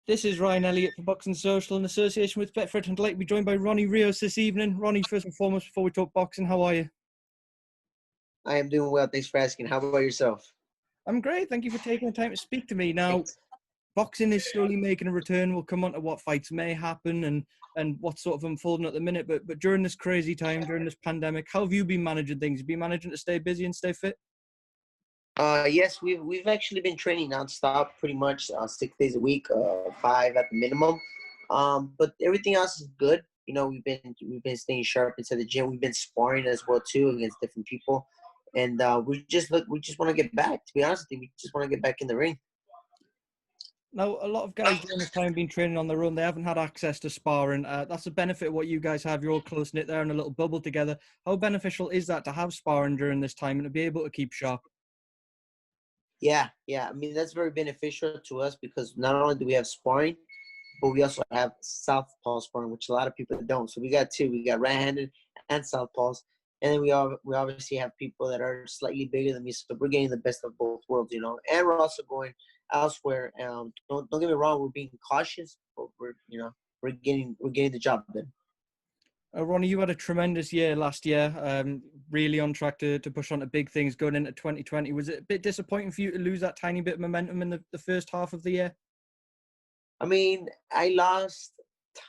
This is Ryan Elliott for Boxing Social in association with Betfred, and I'd like to be joined by Ronny Rios this evening. Ronny, first and foremost, before we talk boxing, how are you? I am doing well. Thanks for asking. How about yourself? I'm great. Thank you for taking the time to speak to me. Now, boxing is slowly making a return. We'll come on to what fights may happen and what's sort of unfolding at the minute. But during this crazy time, during this pandemic, how have you been managing things? Have you been managing to stay busy and stay fit? Yes, we've actually been training nonstop, pretty much 6 days a week, 5 at the minimum. But everything else is good. You know, we've been staying sharp inside the gym. We've been sparring as well too against different people, and we just want to get back. To be honest with you, we just want to get back in the ring. Now, a lot of guys during this time have been training on their own. They haven't had access to sparring. That's a benefit of what you guys have. You're all close-knit there in a little bubble together. How beneficial is that to have sparring during this time and to be able to keep sharp? Yeah. I mean, that's very beneficial to us because not only do we have sparring, but we also have southpaw sparring, which a lot of people don't. So we got two. We got right-handed and southpaws. And then we obviously have people that are slightly bigger than me, so we're getting the best of both worlds, you know. And we're also going elsewhere. Don't get me wrong, we're being cautious, but we're getting the job done. Ronny, you had a tremendous year last year, really on track to push on to big things going into 2020. Was it a bit disappointing for you to lose that tiny bit of momentum in the first half of the year? I mean, I lost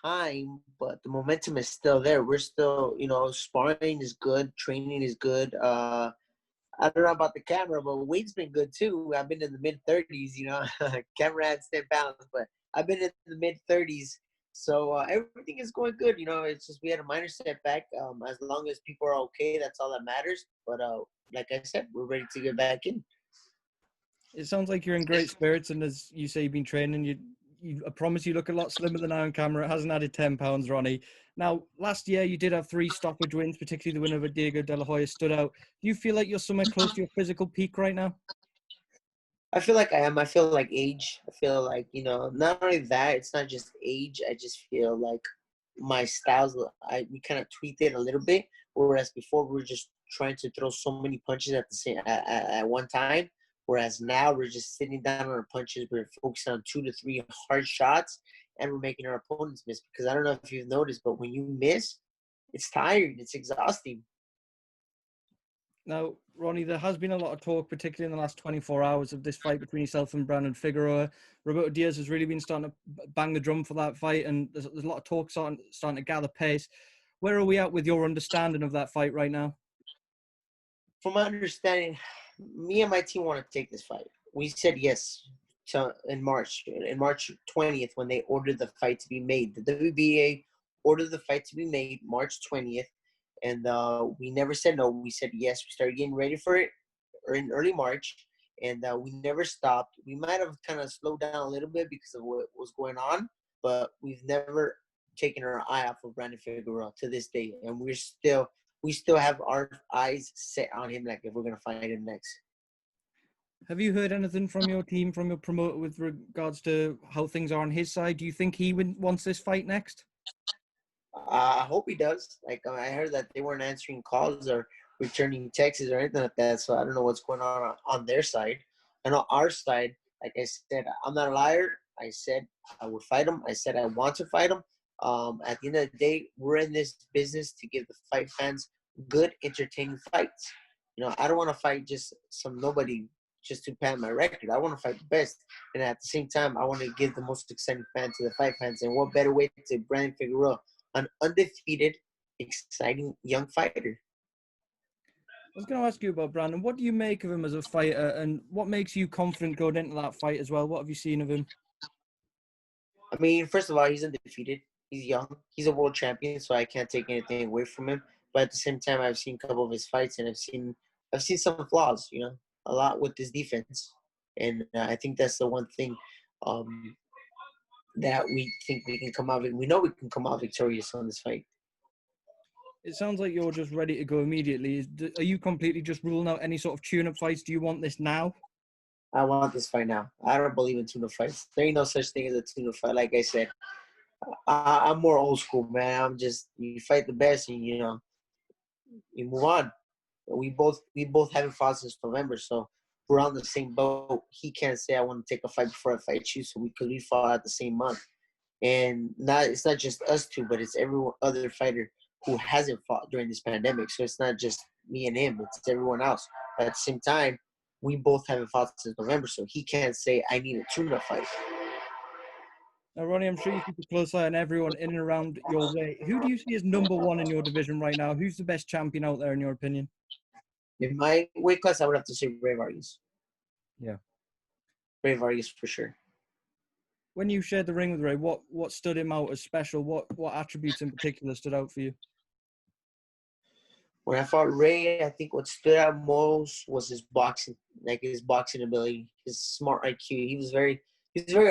time, but the momentum is still there. We're still, sparring is good, training is good. I don't know about the camera, but weight's been good too. I've been in the mid-30s, camera adds 10 pounds, but I've been in the mid-30s. So everything is going good. It's just we had a minor setback. As long as people are okay, that's all that matters. But like I said, we're ready to get back in. It sounds like you're in great spirits, and as you say, you've been training. I promise you look a lot slimmer than now on camera. It hasn't added 10 pounds, Ronny. Now, last year you did have 3 stoppage wins, particularly the win over Diego De La Hoya stood out. Do you feel like you're somewhere close to your physical peak right now? I feel like I am. I feel like age. I feel like, not only that, it's not just age. I just feel like my styles, we kind of tweaked it a little bit. Whereas before we were just trying to throw so many punches at one time. Whereas now we're just sitting down on our punches. We're focusing on 2 to 3 hard shots, and we're making our opponents miss. Because I don't know if you've noticed, but when you miss, it's tiring. It's exhausting. Now, Ronny, there has been a lot of talk, particularly in the last 24 hours, of this fight between yourself and Brandon Figueroa. Roberto Diaz has really been starting to bang the drum for that fight, and there's a lot of talk starting to gather pace. Where are we at with your understanding of that fight right now? From my understanding, me and my team want to take this fight. We said yes in March 20th, when they ordered the fight to be made. The WBA ordered the fight to be made March 20th. And we never said no. We said yes. We started getting ready for it in early March, and we never stopped. We might have kind of slowed down a little bit because of what was going on, but we've never taken our eye off of Brandon Figueroa to this day, and we still have our eyes set on him, like if we're gonna fight him next. Have you heard anything from your team, from your promoter, with regards to how things are on his side? Do you think he wants this fight next? I hope he does. Like, I heard that they weren't answering calls or returning texts or anything like that. So I don't know what's going on their side. And on our side, like I said, I'm not a liar. I said I would fight him. I said I want to fight him. At the end of the day, we're in this business to give the fight fans good, entertaining fights. I don't want to fight just some nobody just to pad my record. I want to fight the best. And at the same time, I want to give the most exciting fan to the fight fans. And what better way to Brandon Figueroa, an undefeated, exciting young fighter. I was going to ask you about Brandon. What do you make of him as a fighter, and what makes you confident going into that fight as well? What have you seen of him? I mean, first of all, he's undefeated. He's young. He's a world champion, so I can't take anything away from him. But at the same time, I've seen a couple of his fights, and I've seen some flaws. A lot with his defense, and I think that's the one thing that we think we can come out. We know we can come out victorious on this fight. It sounds like you're just ready to go immediately. Are you completely just ruling out any sort of tune-up fights? Do you want this now? I want this fight now. I don't believe in tune-up fights. There ain't no such thing as a tune-up fight. Like I said, I'm more old school, man. I'm just, you fight the best, and you move on. We both haven't fought since November, so we're on the same boat. He can't say I want to take a fight before I fight you, so because we fought out the same month. And it's not just us two, but it's every other fighter who hasn't fought during this pandemic. So it's not just me and him; it's everyone else. But at the same time, we both haven't fought since November, so he can't say I need a tune-up fight. Now, Ronnie, I'm sure you keep a close eye on everyone in and around your way. Who do you see as number one in your division right now? Who's the best champion out there, in your opinion? In my weight class, I would have to say Ray Vargas. Yeah. Ray Vargas for sure. When you shared the ring with Ray, what stood him out as special? What attributes in particular stood out for you? When I fought Ray, I think what stood out most was his boxing, like his boxing ability, his smart IQ. He was very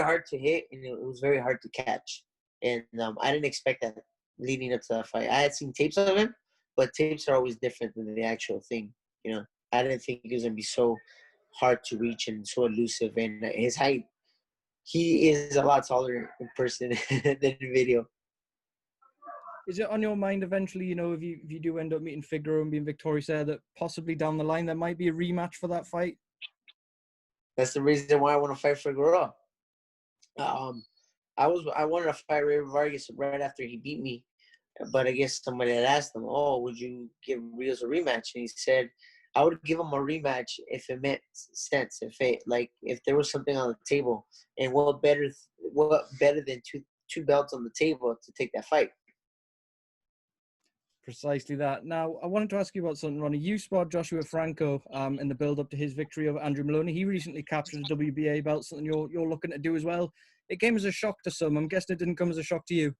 hard to hit, and it was very hard to catch. And I didn't expect that leading up to that fight. I had seen tapes of him, but tapes are always different than the actual thing. You know, I didn't think he was gonna be so hard to reach and so elusive. And his height, he is a lot taller in person than in video. Is it on your mind eventually, if you do end up meeting Figueroa and being victorious there, that possibly down the line there might be a rematch for that fight? That's the reason why I want to fight Figueroa. I wanted to fight Ray Vargas right after he beat me, but I guess somebody had asked him, "Oh, would you give Rios a rematch?" And he said, "I would give him a rematch if it made sense, if there was something on the table, and what better than two belts on the table to take that fight." Precisely that. Now, I wanted to ask you about something, Ronnie. You sparred Joshua Franco in the build-up to his victory over Andrew Maloney. He recently captured a WBA belt, something you're looking to do as well. It came as a shock to some. I'm guessing it didn't come as a shock to you.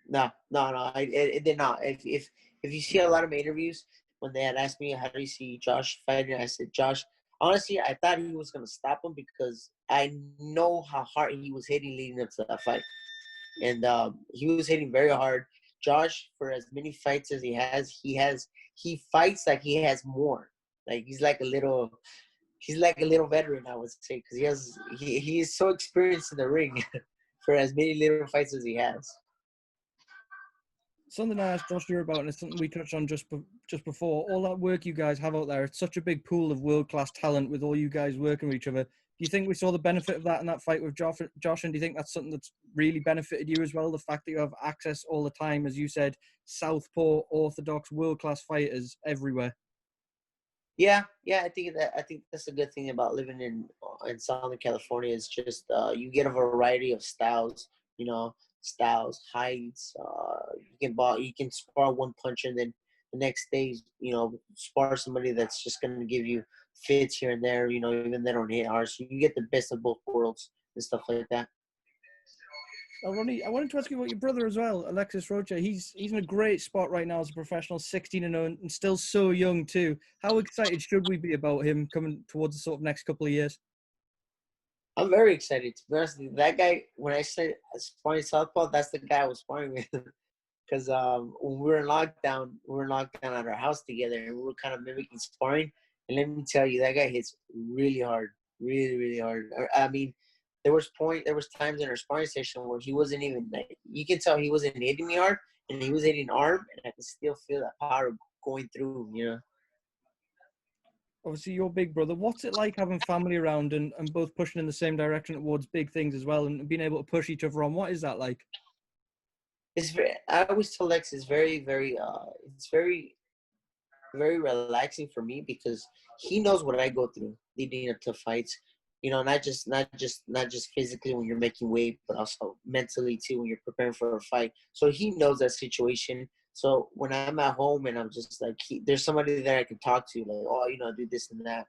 No. It did not. If you see a lot of my interviews, when they had asked me how do you see Josh fighting, I said, Josh, honestly, I thought he was going to stop him because I know how hard he was hitting leading up to that fight. And he was hitting very hard. Josh, for as many fights as he fights like he has more. Like he's like a little veteran, I would say, because he is so experienced in the ring for as many little fights as he has. Something I asked Joshua about, and it's something we touched on just before. All that work you guys have out there, it's such a big pool of world-class talent with all you guys working with each other. Do you think we saw the benefit of that in that fight with Josh? And do you think that's something that's really benefited you as well? The fact that you have access all the time, as you said, southpaw, orthodox, world-class fighters everywhere. Yeah. I think that's a good thing about living in Southern California. Is just you get a variety of styles. Styles, heights. You can spar one puncher, and then the next day, spar somebody that's just going to give you fits here and there. Even they don't hit hard, so you get the best of both worlds and stuff like that. Ronnie, I wanted to ask you about your brother as well, Alexis Rocha. He's in a great spot right now as a professional, 16-0, and still so young too. How excited should we be about him coming towards the sort of next couple of years? I'm very excited. To be honest with you, that guy, when I said sparring southpaw, that's the guy I was sparring with. Because when we were in lockdown at our house together, and we were kind of mimicking sparring. And let me tell you, that guy hits really hard, really, really hard. I mean, there was times in our sparring session where he wasn't even like, you can tell he wasn't hitting me hard, and he was hitting arm, and I could still feel that power going through. Obviously, your big brother. What's it like having family around and both pushing in the same direction towards big things as well, and being able to push each other on? What is that like? I always tell Lex it's very, very, it's very, very relaxing for me because he knows what I go through leading up to fights. Not just physically when you're making weight, but also mentally too when you're preparing for a fight. So he knows that situation. So when I'm at home and I'm just like, there's somebody that I can talk to, like, oh, do this and that.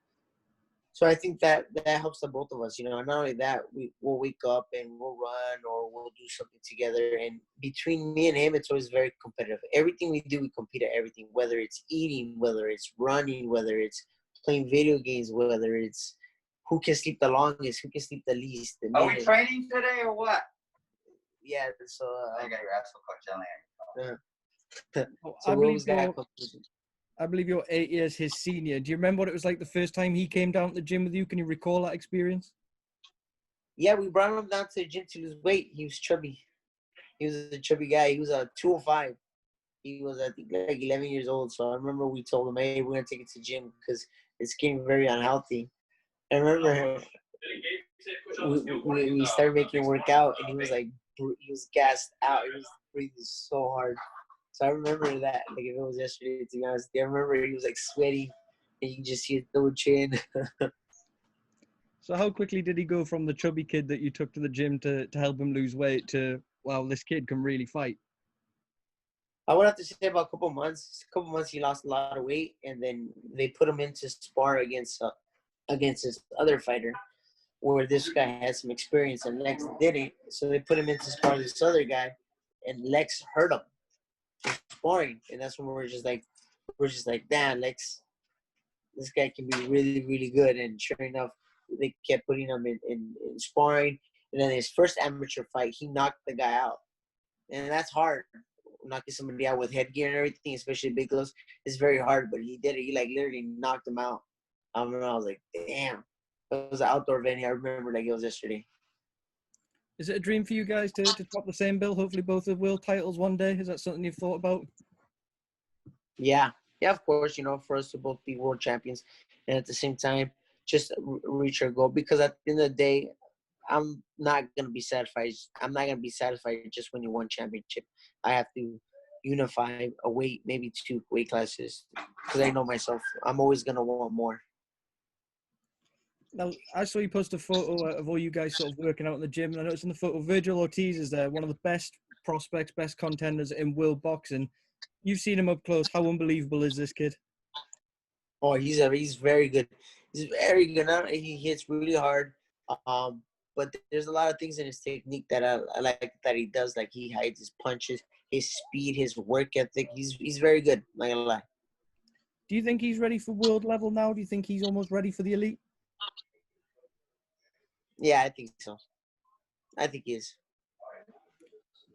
So I think that helps the both of us. Not only that, we'll wake up and we'll run or we'll do something together. And between me and him, it's always very competitive. Everything we do, we compete at everything, whether it's eating, whether it's running, whether it's playing video games, whether it's who can sleep the longest, who can sleep the least. Are we training today or what? Yeah, so I got your ass so so we always got competition. I believe you're 8 years his senior. Do you remember what it was like the first time he came down to the gym with you? Can you recall that experience? Yeah, we brought him down to the gym to lose weight. He was chubby. He was a chubby guy. He was a 205. He was, I think, like 11 years old. So I remember we told him, hey, we're going to take it to the gym because it's getting very unhealthy. I remember we started making workout, and he was like, he was gassed out. He was breathing so hard. So I remember that, like if it was yesterday, to be honest. I remember he was like sweating, and you can just see his double chin. So how quickly did he go from the chubby kid that you took to the gym to help him lose weight to, wow, this kid can really fight? I would have to say about a couple months. A couple months, he lost a lot of weight, and then they put him into spar against his other fighter, where this guy had some experience and Lex didn't. So they put him into spar with this other guy, and Lex hurt him in sparring, and that's when we're just like, damn, Lex, this guy can be really, really good. And sure enough, they kept putting him in sparring. And then his first amateur fight, he knocked the guy out. And that's hard. Knocking somebody out with headgear and everything, especially big gloves, is very hard. But he did it. He like literally knocked him out. I remember I was like, damn. It was an outdoor venue. I remember like it was yesterday. Is it a dream for you guys to top the same bill? Hopefully both the world titles one day. Is that something you've thought about? Yeah. Yeah, of course, for us to both be world champions and at the same time just reach our goal. Because at the end of the day, I'm not going to be satisfied. I'm not going to be satisfied just winning one championship. I have to unify a weight, maybe 2 weight classes, because I know myself. I'm always going to want more. Now, I saw you post a photo of all you guys sort of working out in the gym. And I noticed in the photo, Virgil Ortiz is there, one of the best prospects, best contenders in world boxing. You've seen him up close. How unbelievable is this kid? Oh, he's very good. He's very good. He hits really hard. But there's a lot of things in his technique that I like that he does. Like he hides his punches, his speed, his work ethic. He's very good. Not gonna lie. Do you think he's ready for world level now? Do you think he's almost ready for the elite? Yeah, I think so. I think he is.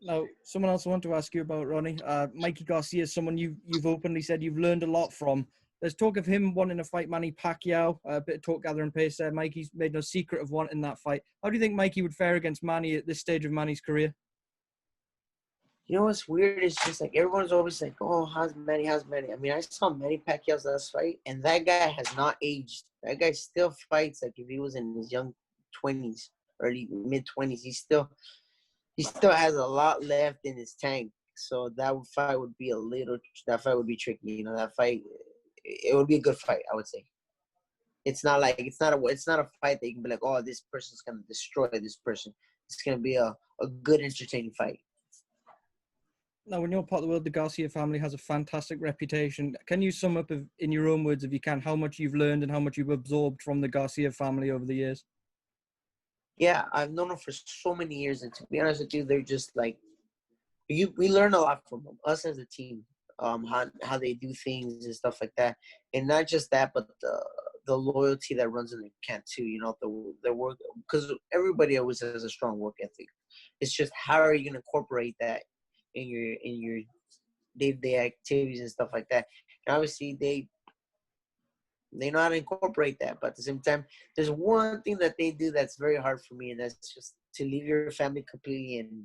Now, someone else I want to ask you about, Ronnie. Mikey Garcia is someone you've openly said you've learned a lot from. There's talk of him wanting to fight Manny Pacquiao. A bit of talk gathering pace there. Mikey's made no secret of wanting that fight. How do you think Mikey would fare against Manny at this stage of Manny's career? You know what's weird? It's just like everyone's always like, "Oh, how's Manny? How's Manny?" I mean, I saw Manny Pacquiao's last fight, and that guy has not aged. That guy still fights like if he was in his young 20s, early mid 20s. He still has a lot left in his tank. So that fight would be that fight would be tricky. That fight, it would be a good fight, I would say. It's not a fight that you can be like, oh, this person's gonna destroy this person. It's gonna be a good, entertaining fight. Now, when you're part of the world, the Garcia family has a fantastic reputation. Can you sum up, in your own words, if you can, how much you've learned and how much you've absorbed from the Garcia family over the years? Yeah, I've known them for so many years, and to be honest with you, they're just like we learn a lot from them, us as a team, how they do things and stuff like that, and not just that, but the loyalty that runs in their camp too. The work, because everybody always has a strong work ethic. It's just how are you going to incorporate that in your day-to-day activities and stuff like that. And obviously they know how to incorporate that, but at the same time, there's one thing that they do that's very hard for me, and that's just to leave your family completely and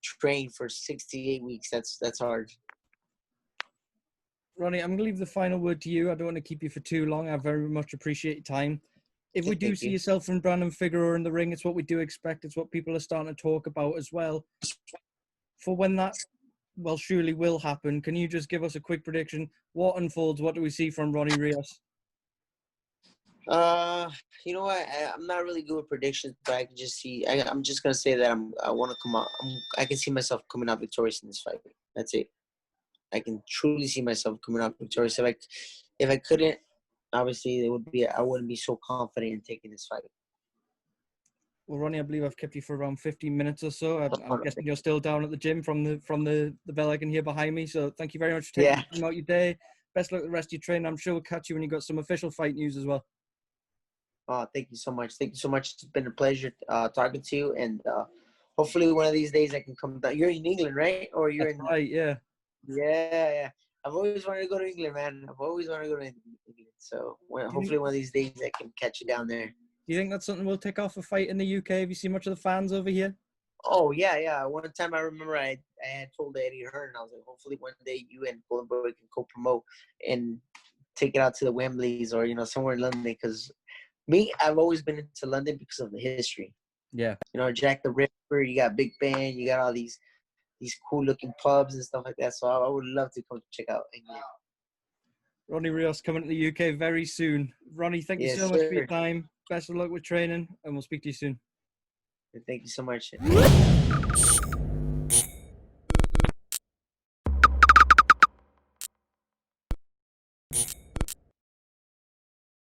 train for 68 weeks. That's hard. Ronnie, I'm going to leave the final word to you. I don't want to keep you for too long. I very much appreciate your time. If we do Thank see you. yourself and Brandon Figueroa in the ring, it's what we do expect. It's what people are starting to talk about as well. For when that, well, surely will happen, can you just give us a quick prediction? What unfolds? What do we see from Ronny Rios? You know what? I'm not really good with predictions, but I can just see. I'm just gonna say that I want to come out. I can see myself coming out victorious in this fight. That's it. I can truly see myself coming out victorious. If I couldn't, obviously I wouldn't be so confident in taking this fight. Well, Ronnie, I believe I've kept you for around 15 minutes or so. I'm guessing you're still down at the gym from the bell I can hear behind me. So thank you very much for taking time out your day. Best luck with the rest of your training. I'm sure we'll catch you when you got some official fight news as well. Thank you so much. Thank you so much. It's been a pleasure talking to you, and hopefully one of these days I can come down. You're in England, right? Or you're That's right, yeah. Yeah. I've always wanted to go to England, man. I've always wanted to go to England. So hopefully one of these days I can catch you down there. Do you think that's something we'll take off a fight in the UK? Have you seen much of the fans over here? Oh, yeah. One time I remember I had told Eddie Hearn, I was like, hopefully one day you and Golden Boy can co-promote and take it out to the Wembleys or, somewhere in London, because Me, I've always been into London because of the history. Yeah. You know, Jack the Ripper. You got Big Ben. You got all these cool looking pubs and stuff like that. So I would love to come check out England. Ronny Rios coming to the UK very soon. Ronnie, thank you Yes, so much for your sir. time. Best of luck with training, and we'll speak to you soon. Thank you so much.